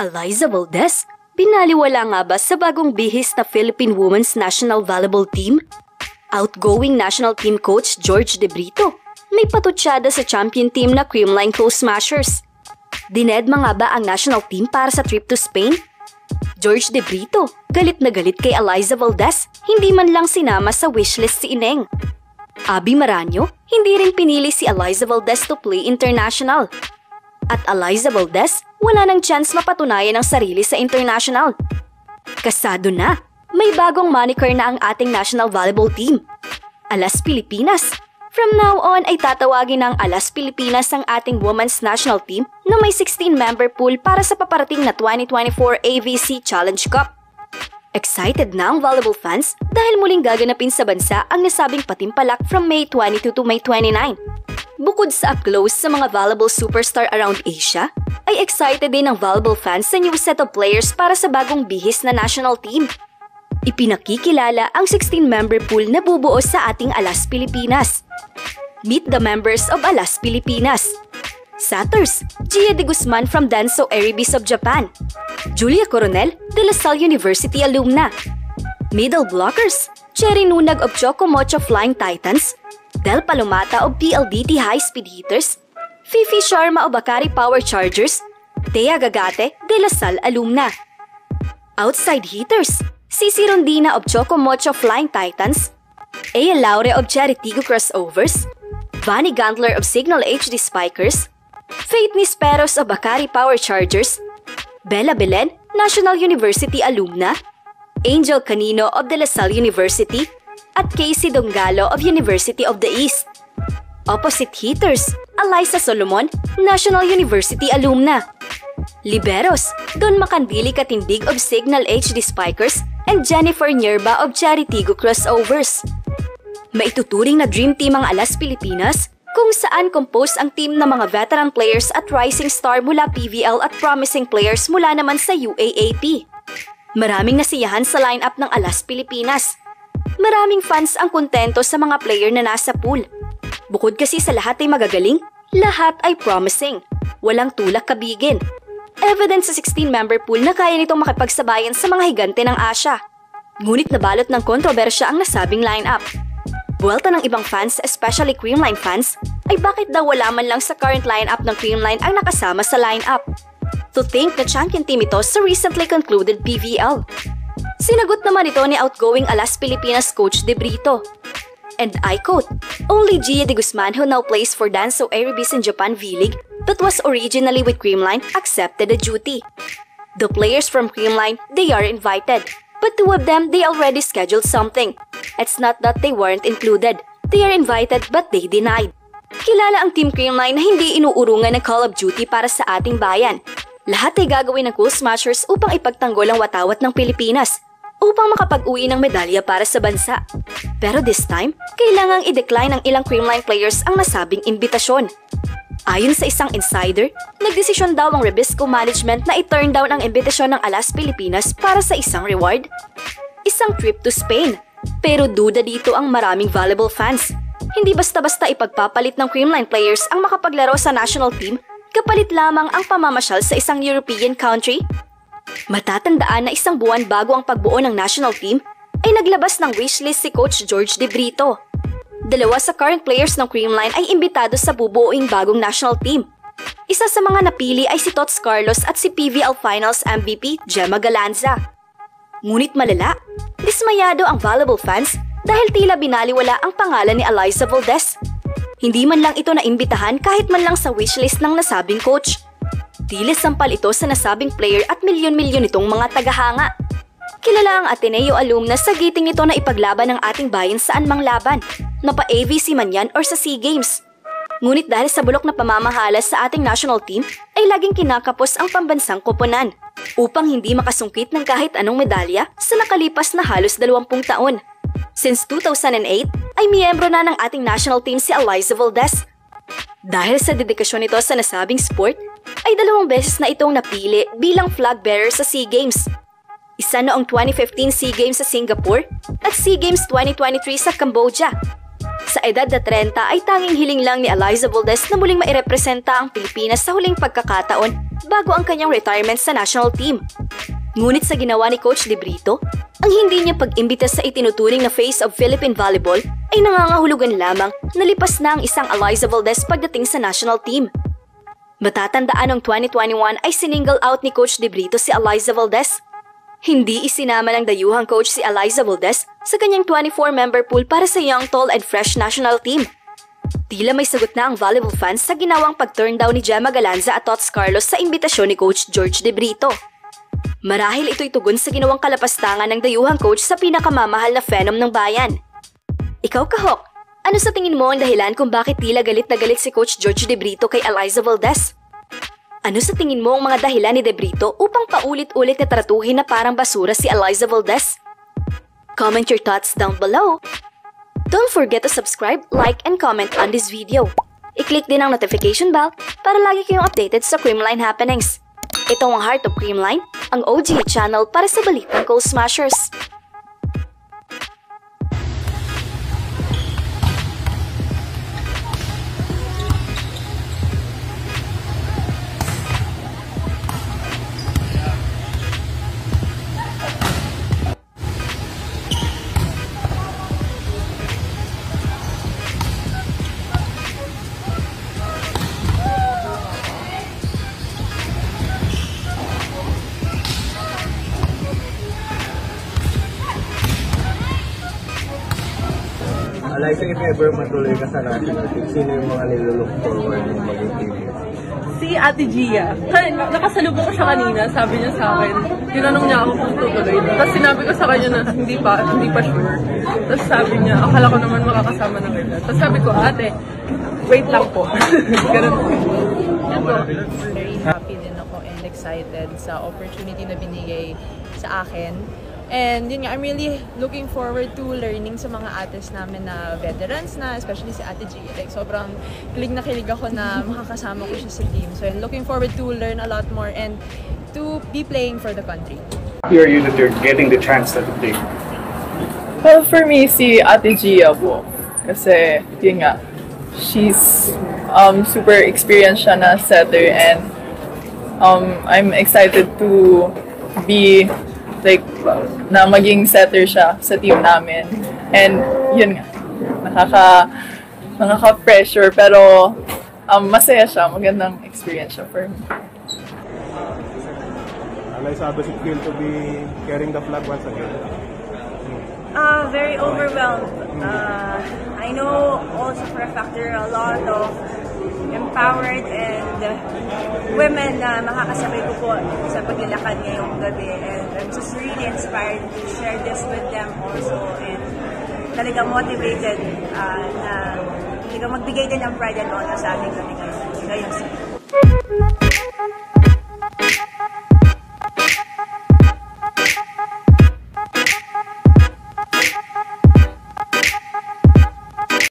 Eliza Valdez, binaliwala nga ba sa bagong bihis na Philippine Women's National Volleyball Team? Outgoing national team coach George De Brito, may patutsada sa champion team na Creamline Coast Smashers. Dinedma nga ba ang national team para sa trip to Spain? George De Brito, galit na galit kay Eliza Valdez, hindi man lang sinama sa wishlist si Ineng. Abby Maranyo, hindi rin pinili si Eliza Valdez to play international. At Eliza Valdez, wala nang chance mapatunayan ang sarili sa international. Kasado na, may bagong moniker na ang ating national volleyball team. Alas Pilipinas. From now on ay tatawagin ng Alas Pilipinas ang ating women's national team na may 16-member pool para sa paparating na 2024 AVC Challenge Cup. Excited na ang volleyball fans dahil muling gaganapin sa bansa ang nasabing patimpalak from May 22 to May 29. Bukod sa up-close sa mga volleyball superstar around Asia, ay excited din ang volleyball fans sa new set of players para sa bagong bihis na national team. Ipinakikilala ang 16-member pool na bubuo sa ating Alas Pilipinas. Meet the members of Alas Pilipinas. Satters, Gia de Guzman from Danso Erebis of Japan. Julia Coronel, De La Salle University alumna. Middle blockers, Cherry Nunag of Choco Mocho Flying Titans. Del Palomata of PLDT High Speed Heaters. Fifi Sharma of Bakari Power Chargers. Thea Gagate, De La Salle alumna. Outside hitters, Cici Rondina of Choco Mocho Flying Titans. Aya Laure of Charitigo Crossovers. Vanny Gantler of Signal HD Spikers. Faith Nisperos of Bakari Power Chargers. Bella Belen, National University alumna. Angel Canino of De La Salle University. At Casey Dongalo of University of the East. Opposite hitters, Eliza Solomon, National University alumna. Liberos, Don Macandili Katindig of Signal HD Spikers and Jennifer Nierba of Charitigo Crossovers. Maituturing na dream team ang Alas Pilipinas kung saan compose ang team ng mga veteran players at rising star mula PVL at promising players mula naman sa UAAP. Maraming nasiyahan sa lineup ng Alas Pilipinas. Maraming fans ang kontento sa mga player na nasa pool. Bukod kasi sa lahat ay magagaling, lahat ay promising. Walang tulak kabigin. Evidence sa 16-member pool na kaya nitong makipagsabayan sa mga higante ng Asia. Ngunit nabalot ng kontrobersya ang nasabing lineup. Buwelta ng ibang fans, especially Creamline fans, ay bakit daw wala man lang sa current lineup ng Creamline ang nakasama sa lineup. To think na champion team ito sa recently concluded PVL. Sinagot naman ito ni outgoing Alas Pilipinas coach De Brito. And I quote, "Only Gia de Guzman who now plays for Danso Erebis in Japan V-League that was originally with Creamline accepted the duty. The players from Creamline, they are invited. But two of them, they already scheduled something. It's not that they weren't included. They are invited but they denied." Kilala ang Team Creamline na hindi inuurungan ng Call of Duty para sa ating bayan. Lahat ay gagawin ng Cool Smashers upang ipagtanggol ang watawat ng Pilipinas, upang makapag-uwi ng medalya para sa bansa. Pero this time, kailangang i-decline ng ilang Creamline players ang nasabing imbitasyon. Ayon sa isang insider, nagdesisyon daw ang Rebisco Management na i-turn down ang imbitasyon ng Alas Pilipinas para sa isang reward. Isang trip to Spain. Pero duda dito ang maraming volleyball fans. Hindi basta-basta ipagpapalit ng Creamline players ang makapaglaro sa national team, kapalit lamang ang pamamasyal sa isang European country. Matatandaan na isang buwan bago ang pagbuo ng national team, ay naglabas ng wishlist si Coach George De Brito. Dalawa sa current players ng Creamline ay imbitado sa bubuoing bagong national team. Isa sa mga napili ay si Tots Carlos at si PVL Finals MVP Gemma Galanza. Ngunit malala, dismayado ang volleyball fans dahil tila binaliwala ang pangalan ni Eliza Valdez. Hindi man lang ito naimbitahan kahit man lang sa wishlist ng nasabing coach. Tila sampal ito sa nasabing player at milyon-milyon itong mga tagahanga. Kilala ang Ateneo alumna sa giting nito na ipaglaban ng ating bayan saan mang laban, na pa-AVC man yan or sa SEA Games. Ngunit dahil sa bulok na pamamahala sa ating national team, ay laging kinakapos ang pambansang koponan upang hindi makasungkit ng kahit anong medalya sa nakalipas na halos 20 taon. Since 2008, ay miyembro na ng ating national team si Eliza Valdez. Dahil sa dedikasyon nito sa nasabing sport, ay 2 beses na itong napili bilang flag bearer sa SEA Games. Isa noong 2015 SEA Games sa Singapore at SEA Games 2023 sa Cambodia. Sa edad na 30 ay tanging hiling lang ni Eliza Valdez na muling mairepresenta ang Pilipinas sa huling pagkakataon bago ang kanyang retirement sa national team. Ngunit sa ginawa ni Coach De Brito, ang hindi niya pag-imbita sa itinuturing na face of Philippine volleyball ay nangangahulugan lamang na lipas na ang isang Eliza Valdez pagdating sa national team. Matatandaan noong 2021 ay sininggle out ni Coach De Brito si Eliza Valdez. Hindi isinama ng dayuhang coach si Eliza Valdez sa kanyang 24-member pool para sa young, tall, and fresh national team. Tila may sagot na ang volleyball fans sa ginawang pag-turn down ni Gemma Galanza at Tots Carlos sa imbitasyon ni Coach George De Brito. Marahil ito'y tugon sa ginawang kalapastangan ng dayuhang coach sa pinakamamahal na phenom ng bayan. Ikaw, Kahok, ano sa tingin mo ang dahilan kung bakit tila galit na galit si Coach George De Brito kay Eliza Valdez? Ano sa tingin mo ang mga dahilan ni De Brito upang paulit-ulit na tratuhin na parang basura si Eliza Valdez? Comment your thoughts down below. Don't forget to subscribe, like, and comment on this video. I-click din ang notification bell para lagi kayong updated sa Creamline happenings. Ito ang Heart of Creamline, ang OG channel para sa balitang Goal Smashers. Eliza, if ever matuloy ka sa national team, sino yung mga nilolook forward ng maging teammates? Si Ate Gia. Nakasalubong ko siya kanina, sabi niya sa akin, tinanong niya ako kung tutuloy. Tapos sinabi ko sa kanya na hindi pa sure. Tapos sabi niya, akala ko naman makakasama na kita. Tapos sabi ko, ate, wait lang po. Ganun po. Very happy din ako and excited sa opportunity na binigay sa akin. And yun nga, I'm really looking forward to learning sa mga ates namin na veterans na, especially si Ate G. Like, sobrang kilig na kilig ako na makakasama ko siya sa team. So I'm looking forward to learn a lot more and to be playing for the country. Happy are you that you're getting the chance to play? Well, for me, si Ate Gia po. Kasi, yun nga, she's super experienced siya na setter and I'm excited to be like na maging setter siya sa team namin. And yun nga, nakaka-pressure pero masaya siya, magandang experience siya for me. Eliza, how does it feel to be carrying the flag once again? Very overwhelmed. I know also for a fact there are a lot of empowered and women na makakasabay ko po sa paglalakad ngayong gabi, and I'm just really inspired to share this with them also, and talagang motivated na talagang magbigay din ng pride and honor sa ating gabi ngayon.